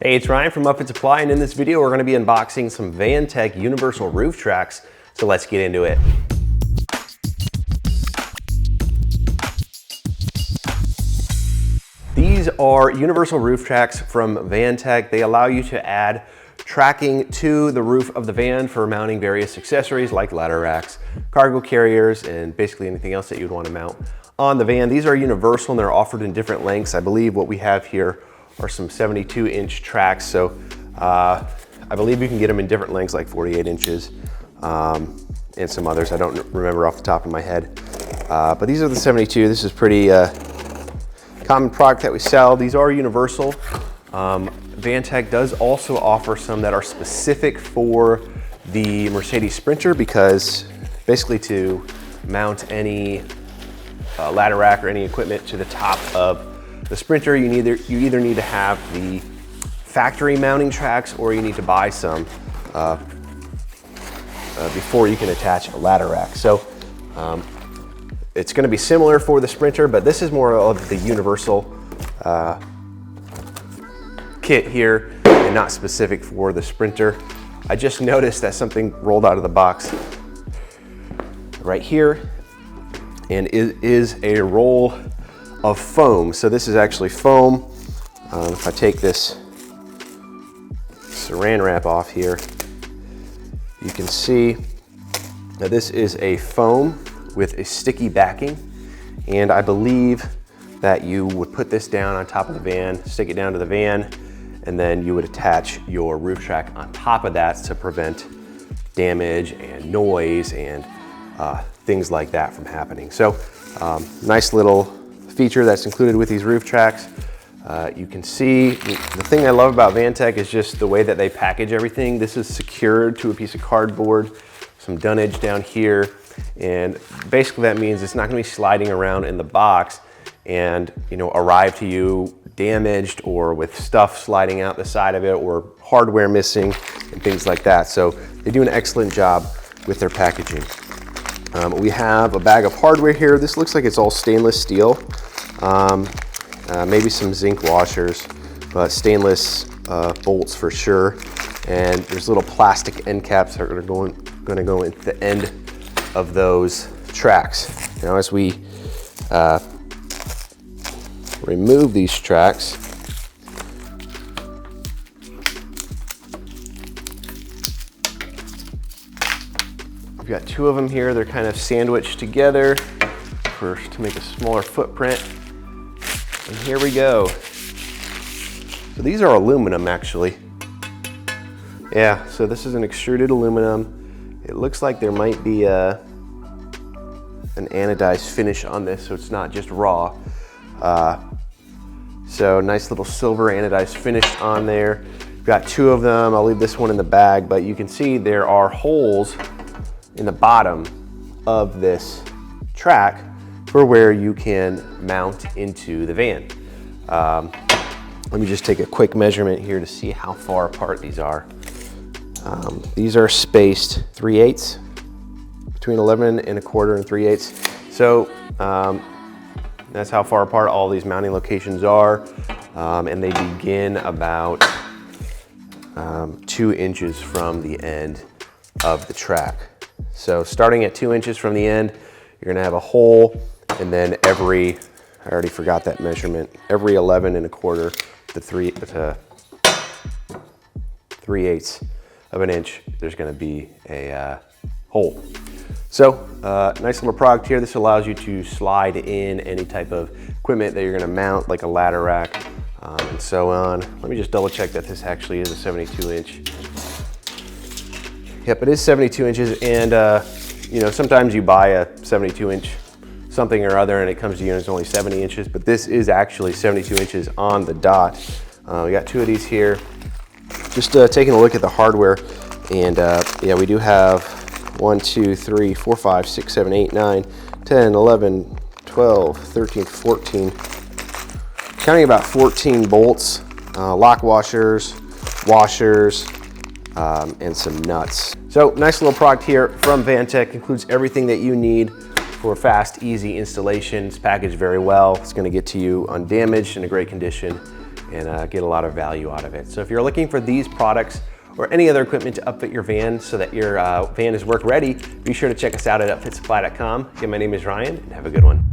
Hey, it's Ryan from Upfit Supply, and in this video we're going to be unboxing some Vantech universal roof tracks, so let's get into it. These are universal roof tracks from Vantech. They allow you to add tracking to the roof of the van for mounting various accessories like ladder racks, cargo carriers, and basically anything else that you'd want to mount on the van. These are universal and they're offered in different lengths. I believe what we have here are some 72-inch tracks. So I believe you can get them in different lengths like 48 inches and some others. I don't remember off the top of my head. But these are the 72. This is pretty common product that we sell. These are universal. Vantech does also offer some that are specific for the Mercedes Sprinter, because basically to mount any ladder rack or any equipment to the top of the Sprinter, you either need to have the factory mounting tracks or you need to buy some before you can attach a ladder rack. So it's going to be similar for the Sprinter, but this is more of the universal kit here and not specific for the Sprinter. I just noticed that something rolled out of the box right here, and it is a roll of foam. So this is actually foam. If I take this saran wrap off here, you can see that this is a foam with a sticky backing, and I believe that you would put this down on top of the van, stick it down to the van, and then you would attach your roof track on top of that to prevent damage and noise and things like that from happening. So nice little feature that's included with these roof tracks. You can see the thing I love about Vantech is just the way that they package everything. This is secured to a piece of cardboard, some dunnage down here, and basically that means it's not going to be sliding around in the box and arrive to you damaged or with stuff sliding out the side of it or hardware missing and things like that. So they do an excellent job with their packaging. We have a bag of hardware here. This looks like it's all stainless steel. Maybe some zinc washers, but stainless bolts for sure. And there's little plastic end caps that are going to go into the end of those tracks. Now, as we remove these tracks, we've got two of them here. They're kind of sandwiched together to make a smaller footprint. And here we go. So these are aluminum, actually. Yeah, so this is an extruded aluminum. It looks like there might be an anodized finish on this, so it's not just raw. So nice little silver anodized finish on there. We've got two of them. I'll leave this one in the bag, but you can see there are holes in the bottom of this track for where you can mount into the van. Let me just take a quick measurement here to see how far apart these are. These are spaced 3/8, between 11 1/4 and 3/8. So that's how far apart all these mounting locations are, and they begin about 2 inches from the end of the track. So starting at 2 inches from the end, you're gonna have a hole, and then I already forgot that measurement, every 11 1/4 to 3/8 of an inch, there's gonna be a hole. So nice little product here. This allows you to slide in any type of equipment that you're gonna mount, like a ladder rack and so on. Let me just double check that this actually is a 72-inch. Yep, it is 72 inches, and sometimes you buy a 72-inch something or other and it comes to you and it's only 70 inches, but this is actually 72 inches on the dot. We got two of these here. Just taking a look at the hardware, and yeah, we do have 1, 2, 3, 4, 5, 6, 7, 8, 9, 10, 11, 12, 13, 14. Counting about 14 bolts, lock washers, and some nuts. So nice little product here from Vantech. Includes everything that you need for fast, easy installation. It's packaged very well. It's going to get to you undamaged, in a great condition, and get a lot of value out of it. So if you're looking for these products or any other equipment to upfit your van so that your van is work ready, be sure to check us out at upfitsupply.com. Again, my name is Ryan, and have a good one.